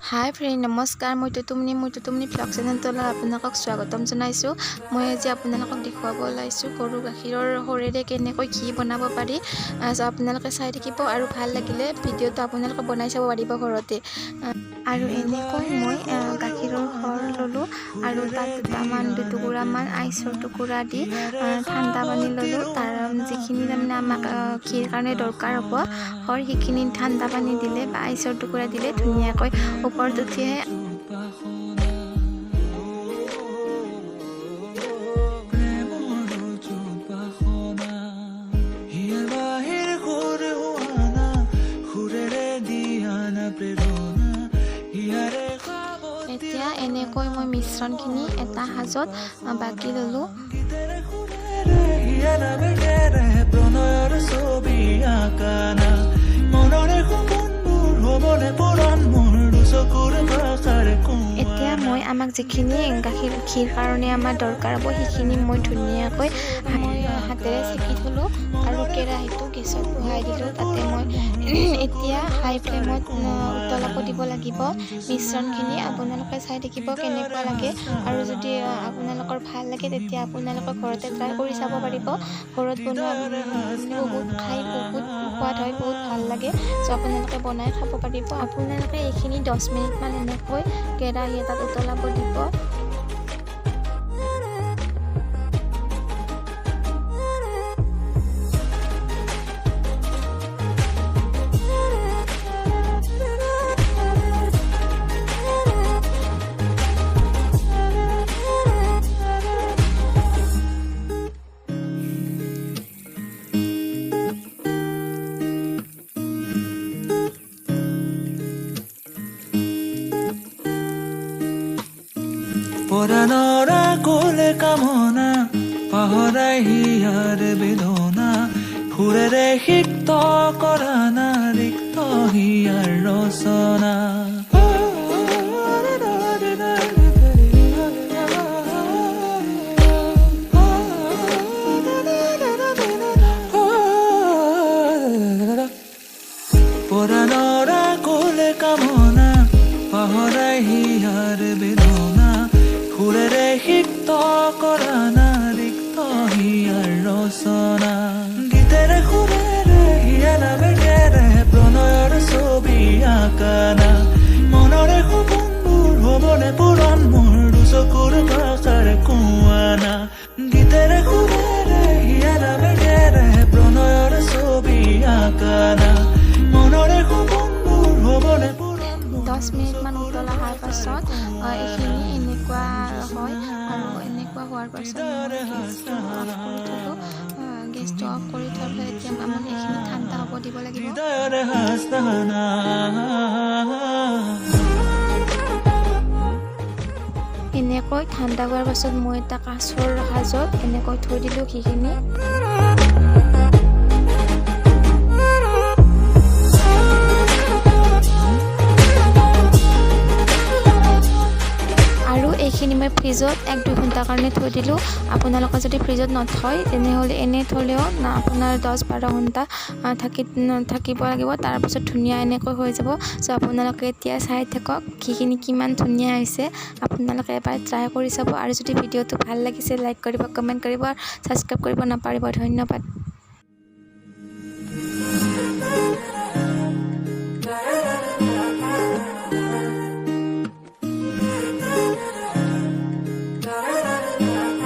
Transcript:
হাই friend, নমস্কাৰ। মই তুতুমনি blog চেনেলটোলৈ আপোনালোকক স্বাগতম জনাইছোঁ। মই আজি আপোনালোকক দেখুৱাব ওলাইছোঁ গৰু গাখীৰৰ সৰেৰে কেনেকৈ ঘি বনাব পাৰি। আপোনালোকে চাই থাকিব আৰু ভাল লাগিলে ভিডিঅ'টো আপোনালোকে বনাই চাব পাৰিব ঘৰতে। আৰু এনেকৈ মই গাখীৰৰ সৰ ল'লোঁ আৰু তাত দুটুকুৰামান আইচৰ টুকুৰা দি ঠাণ্ডা পানী ল'লোঁ। তাৰ যিখিনি তাৰমানে আমাক ঘিৰ কাৰণে দৰকাৰ হ'ব সৰ, সেইখিনি ঠাণ্ডা পানী দিলে বা আইচৰ টুকুৰা দিলে ধুনীয়াকৈ ওপৰত উঠি আহে। এতিয়া এনেকৈ মই মিশ্ৰণখিনি এটা সাজত বাকি ল'লোঁ। এতিয়া মই আমাক যিখিনি ঘিৰ কাৰণে আমাৰ দৰকাৰ হ'ব সেইখিনি মই ধুনীয়াকৈ হাতেৰে চেকি থলোঁ আৰু কেৰাহীটো গেছত বহাই দিলোঁ। তাতে মই এতিয়া হাই ফ্লেমত উতলাব দিব লাগিব মিশ্ৰণখিনি। আপোনালোকে চাই থাকিব কেনেকুৱা লাগে, আৰু যদি আপোনালোকৰ ভাল লাগে তেতিয়া আপোনালোকে ঘৰতে ট্ৰাই কৰি চাব পাৰিব। ঘৰত বনোৱা বহুত সোৱাদ হয়, বহুত ভাল লাগে। চ' আপোনালোকে বনাই খাব পাৰিব। আপোনালোকে এইখিনি 10 মিনিটমান এনেকৈ কেৰাহী এটাত উতলাব দিব। পৰানৰা কোলে কামনা পাহৰাই হিয়াৰ বেদনা সুৰেৰে সিক্ত কৰা না ৰিক্ত হিয়াৰ ৰচনা। পৰানৰা কোলে কামনা পাহৰাই হিয়াৰ বেদনা সুৰেৰে সিক্ত কৰা না ৰিক্ত হিয়াৰ ৰচনা। গীতেৰে সুৰেৰে হিয়া নামেৰে প্ৰণয়ৰ ছবি আঁকানা মনৰে সপোনবোৰ হ'বনে পূৰণ মোৰ দুচকুৰ ভাষাৰ কোৱানা। গীতেৰে সুৰেৰে হিয়া নামেৰে প্ৰণয়ৰ ছবি আঁকানা মনৰে সপোনবোৰ হ'বনে পূৰণ। 10 মিনিটমান উতলা হোৱাৰ পাছত এইখিনি এনেকুৱা হয়, আৰু এনেকুৱা হোৱাৰ পাছত গেছটো অফ কৰি থোৱাৰ পাছত এতিয়া আমাক এইখিনি ঠাণ্ডা হ'ব দিব লাগিব। এনেকৈ ঠাণ্ডা হোৱাৰ পাছত মই এটা কাঁচৰ সাজত এনেকৈ থৈ দিলোঁ ঘিখিনি। এইখিনি মই ফ্ৰিজত 1-2 ঘণ্টাৰ কাৰণে থৈ দিলোঁ। আপোনালোকে যদি ফ্ৰিজত নথয় তেনেহ'লে এনে থ'লেও আপোনাৰ 10-12 ঘণ্টা থাকিব লাগিব। তাৰপিছত ধুনীয়া এনেকৈ হৈ যাব। চ' আপোনালোকে এতিয়া চাই থাকক ঘিখিনি কিমান ধুনীয়া হৈছে। আপোনালোকে এবাৰ ট্ৰাই কৰি চাব, আৰু যদি ভিডিঅ'টো ভাল লাগিছে লাইক কৰিব, কমেণ্ট কৰিব, ছাবস্ক্ৰাইব কৰিব নাপাহৰিব। ধন্যবাদ।